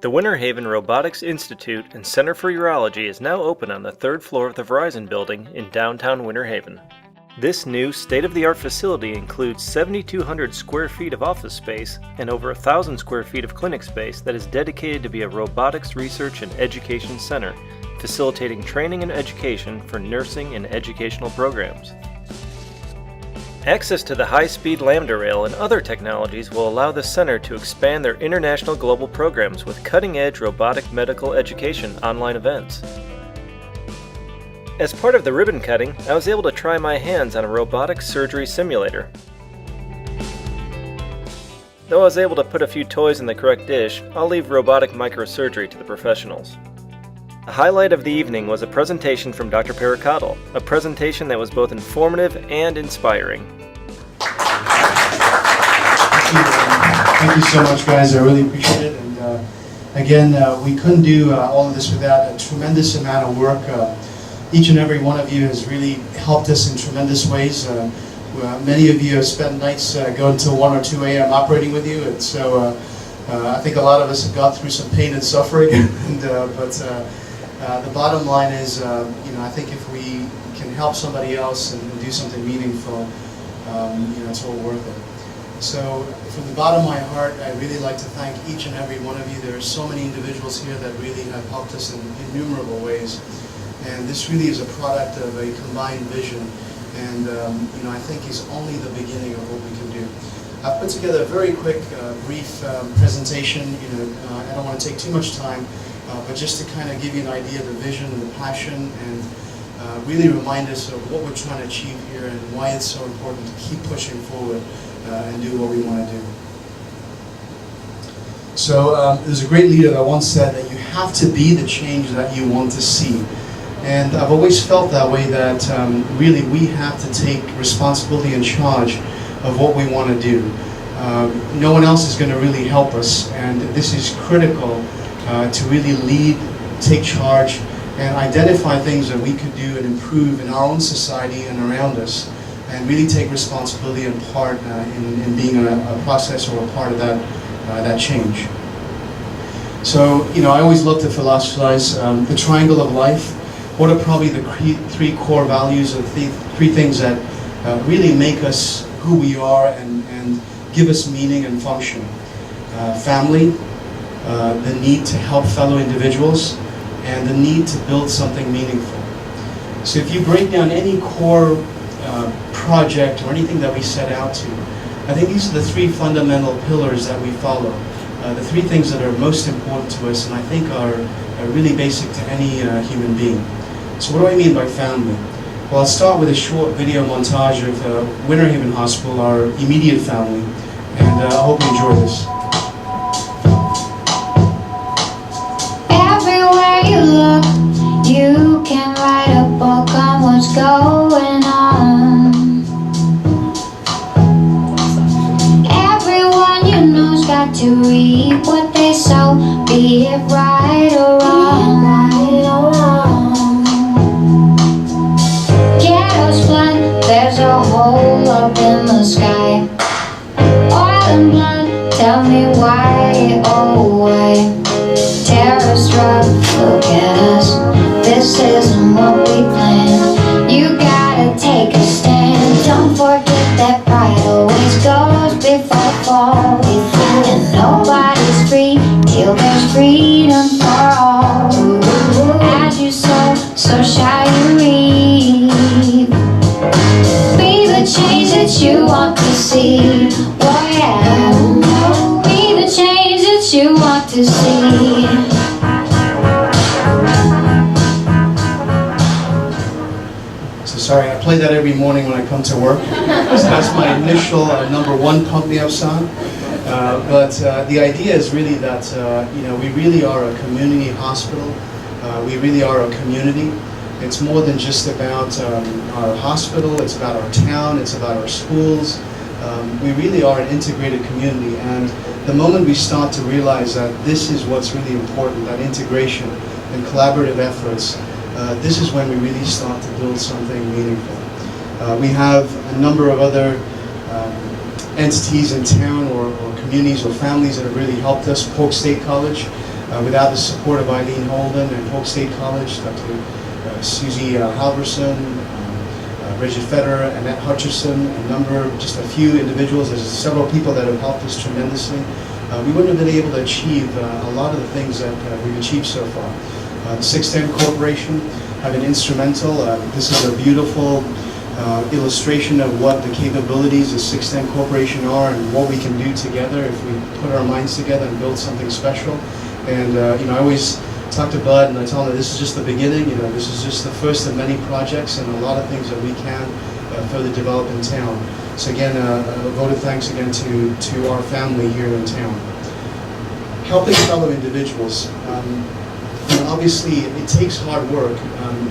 The Winter Haven Robotics Institute and Center for Urology is now open on the third floor of the Verizon Building in downtown Winter Haven. This new state-of-the-art facility includes 7,200 square feet of office space and over 1,000 square feet of clinic space that is dedicated to be a robotics research and education center, facilitating training and education for nursing and educational programs. Access to the high-speed Lambda rail and other technologies will allow the center to expand their international global programs with cutting-edge robotic medical education online events. As part of the ribbon cutting, I was able to try my hands on a robotic surgery simulator. Though I was able to put a few toys in the correct dish, I'll leave robotic microsurgery to the professionals. The highlight of the evening was a presentation from Dr. Parekattil, a presentation that was both informative and inspiring. Thank you so much, guys. I really appreciate it. And again, we couldn't do all of this without a tremendous amount of work. Each and every one of you has really helped us in tremendous ways. Many of you have spent nights going until 1 or 2 a.m. operating with you, and so I think a lot of us have gone through some pain and suffering. But the bottom line is, I think if we can help somebody else and do something meaningful, it's all worth it. So from the bottom of my heart, I'd really like to thank each and every one of you. There are so many individuals here that really have helped us in innumerable ways. And this really is a product of a combined vision, and I think is only the beginning of what we can do. I've put together a very quick, brief presentation. I don't want to take too much time, but just to kind of give you an idea of the vision and the passion, and really remind us of what we're trying to achieve here and why it's so important to keep pushing forward and do what we want to do. So there's a great leader that once said that you have to be the change that you want to see. And I've always felt that way, that really we have to take responsibility and charge of what we want to do. No one else is going to really help us, and this is critical to really lead, take charge, and identify things that we could do and improve in our own society and around us, and really take responsibility and part in being a process or a part of that change. So, I always love to philosophize the triangle of life. What are probably the three core values, or three things that really make us who we are and give us meaning and function? Family, the need to help fellow individuals, and the need to build something meaningful. So if you break down any core project or anything that we set out to, I think these are the three fundamental pillars that we follow. The three things that are most important to us, and I think are really basic to any human being. So what do I mean by family? Well, I'll start with a short video montage of Winter Haven Hospital, our immediate family, and I hope you enjoy this. Everywhere you look, you can write a book on what's going on. Everyone you know's got to reap what they sow, be it right or wrong. There's a hole up in the sky. Oil and blood, tell me why, oh why? Terror struck, look at us. This isn't what we planned. You gotta take a stand. Don't forget that pride always goes before fall. And nobody's free till there's freedom for all. As you sow, so shall you reap. Change that you want to see, oh yeah. Be the change that you want to see. So sorry, I play that every morning when I come to work. So that's my initial number one pump me up song. But the idea is really that we really are a community hospital. We really are a community. It's more than just about our hospital, it's about our town, it's about our schools. We really are an integrated community, and the moment we start to realize that this is what's really important, that integration and collaborative efforts, this is when we really start to build something meaningful. We have a number of other entities in town or communities or families that have really helped us. Polk State College, Without the support of Eileen Holden and Polk State College, Dr. Susie Halverson, Bridget Federer, Annette Hutcherson, just a few individuals. There's several people that have helped us tremendously. We wouldn't have been able to achieve a lot of the things that we've achieved so far. The 610 Corporation have been instrumental. This is a beautiful illustration of what the capabilities of 610 Corporation are and what we can do together if we put our minds together and build something special. And I always talk to Bud and I tell him that this is just the beginning. This is just the first of many projects and a lot of things that we can further develop in town. So again, a vote of thanks again to our family here in town. Helping fellow individuals. Obviously, it takes hard work.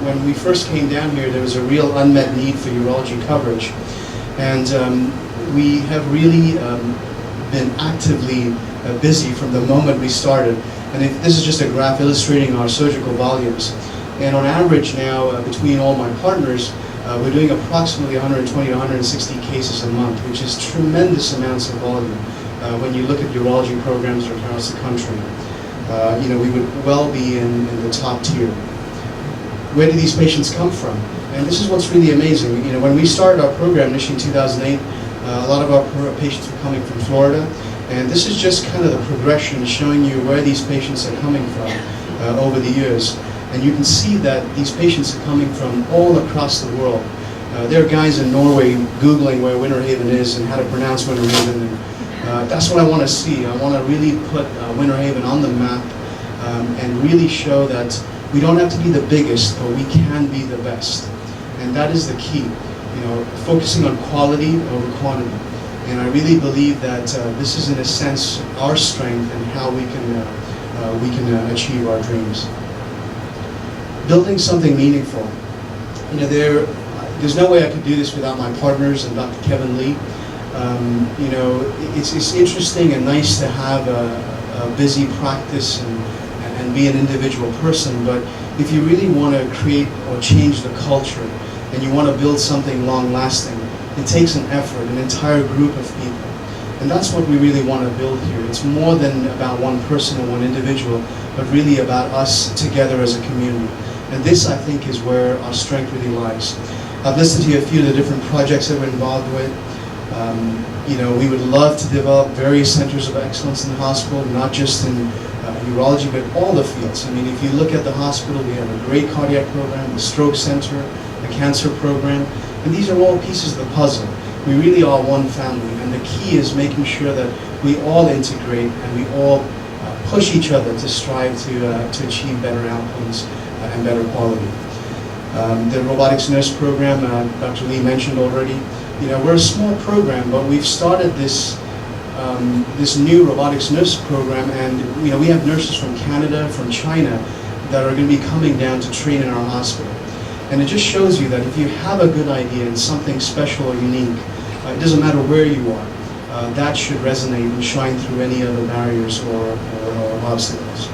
When we first came down here, there was a real unmet need for urology coverage. And we have really been actively busy from the moment we started. And this is just a graph illustrating our surgical volumes. And on average now, between all my partners, we're doing approximately 120 to 160 cases a month, which is tremendous amounts of volume when you look at urology programs across the country. We would well be in the top tier. Where do these patients come from? And this is what's really amazing. When we started our program initially in 2008, a lot of our patients were coming from Florida. And this is just kind of the progression showing you where these patients are coming from over the years. And you can see that these patients are coming from all across the world. There are guys in Norway Googling where Winter Haven is and how to pronounce Winter Haven. And that's what I want to see. I want to really put Winter Haven on the map and really show that we don't have to be the biggest, but we can be the best. And that is the key. Focusing on quality over quantity. And I really believe that this is, in a sense, our strength and how we can achieve our dreams. Building something meaningful. There's no way I could do this without my partners and Dr. Kevin Lee. It's interesting and nice to have a busy practice and be an individual person, but if you really want to create or change the culture and you want to build something long-lasting, it takes an effort, an entire group of people. And that's what we really want to build here. It's more than about one person or one individual, but really about us together as a community. And this, I think, is where our strength really lies. I've listed here a few of the different projects that we're involved with. We would love to develop various centers of excellence in the hospital, not just in urology, but all the fields. If you look at the hospital, we have a great cardiac program, a stroke center, a cancer program, and these are all pieces of the puzzle. We really are one family, and the key is making sure that we all integrate and we all push each other to strive to achieve better outcomes and better quality. The robotics nurse program, Dr. Lee mentioned already. We're a small program, but we've started this new robotics nurse program, and we have nurses from Canada, from China, that are going to be coming down to train in our hospital. And it just shows you that if you have a good idea and something special or unique, it doesn't matter where you are, that should resonate and shine through any other barriers or obstacles.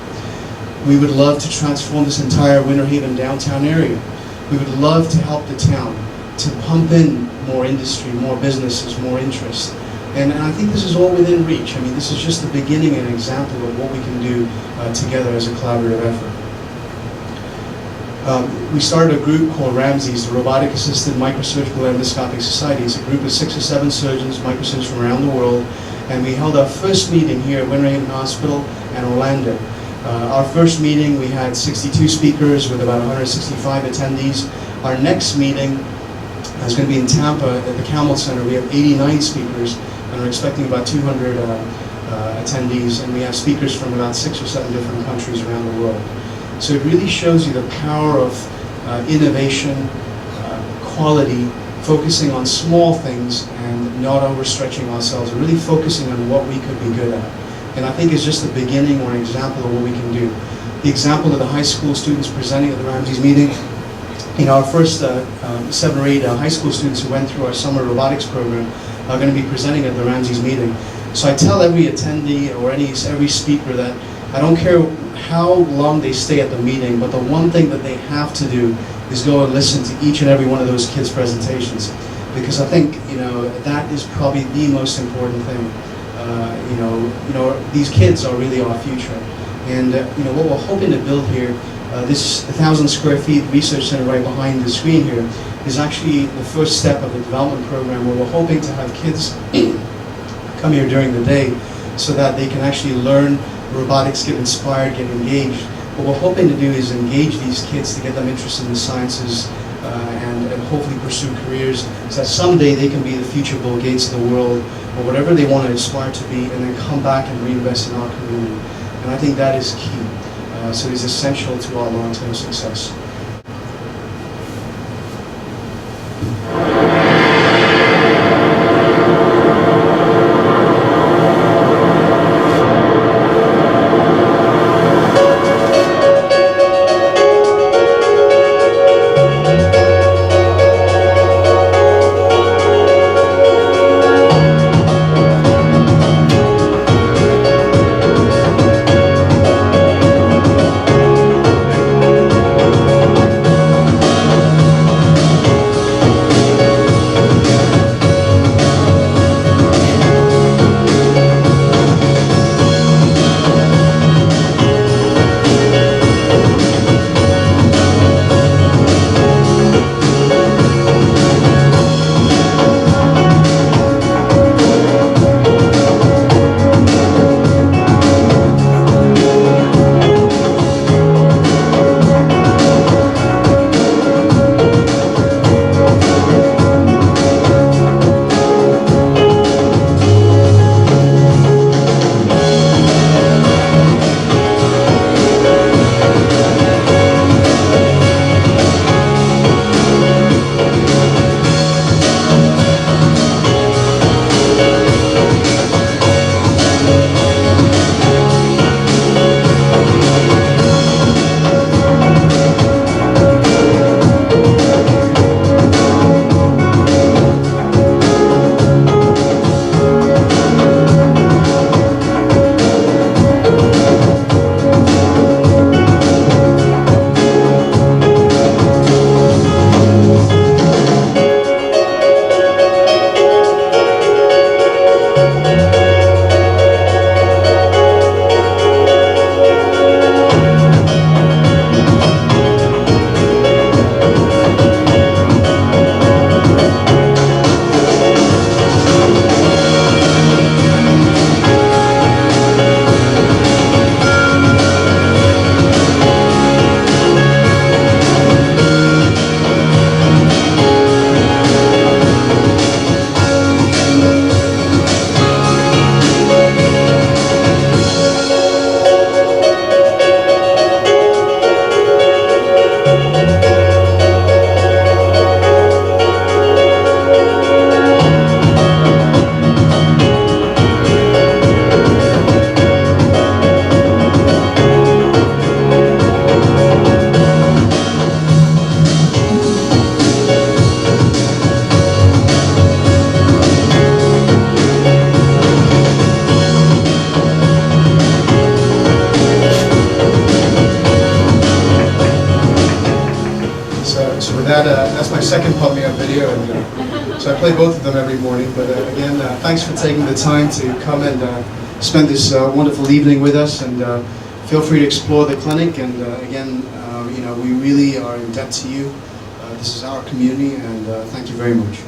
We would love to transform this entire Winter Haven downtown area. We would love to help the town to pump in more industry, more businesses, more interest. And I think this is all within reach. This is just the beginning and an example of what we can do together as a collaborative effort. We started a group called RAMSES, the Robotic Assisted Microsurgical Endoscopic Society. It's a group of 6 or 7 surgeons, microsurgeons from around the world, and we held our first meeting here at Winter Haven Hospital and Orlando. Our first meeting, we had 62 speakers with about 165 attendees. Our next meeting is going to be in Tampa at the Camel Center. We have 89 speakers, and we're expecting about 200 attendees, and we have speakers from about 6 or 7 different countries around the world. So it really shows you the power of innovation, quality, focusing on small things and not overstretching ourselves, and really focusing on what we could be good at. And I think it's just the beginning or an example of what we can do. The example of the high school students presenting at the RAMSES meeting, our first 7 or 8 high school students who went through our summer robotics program are going to be presenting at the RAMSES meeting. So I tell every attendee or every speaker that I don't care how long they stay at the meeting, but the one thing that they have to do is go and listen to each and every one of those kids' presentations, because I think that is probably the most important thing. These kids are really our future, And what we're hoping to build here, this 1,000 square feet research center right behind the screen here, is actually the first step of the development program where we're hoping to have kids come here during the day so that they can actually learn robotics, get inspired, get engaged. What we're hoping to do is engage these kids to get them interested in the sciences and hopefully pursue careers so that someday they can be the future Bill Gates of the world or whatever they want to aspire to be, and then come back and reinvest in our community. And I think that is key. So it is essential to our long-term success. So with that, that's my second Pump Me Up video, and so I play both of them every morning. But again, thanks for taking the time to come and spend this wonderful evening with us, and feel free to explore the clinic. And again, we really are in debt to you. This is our community, and thank you very much.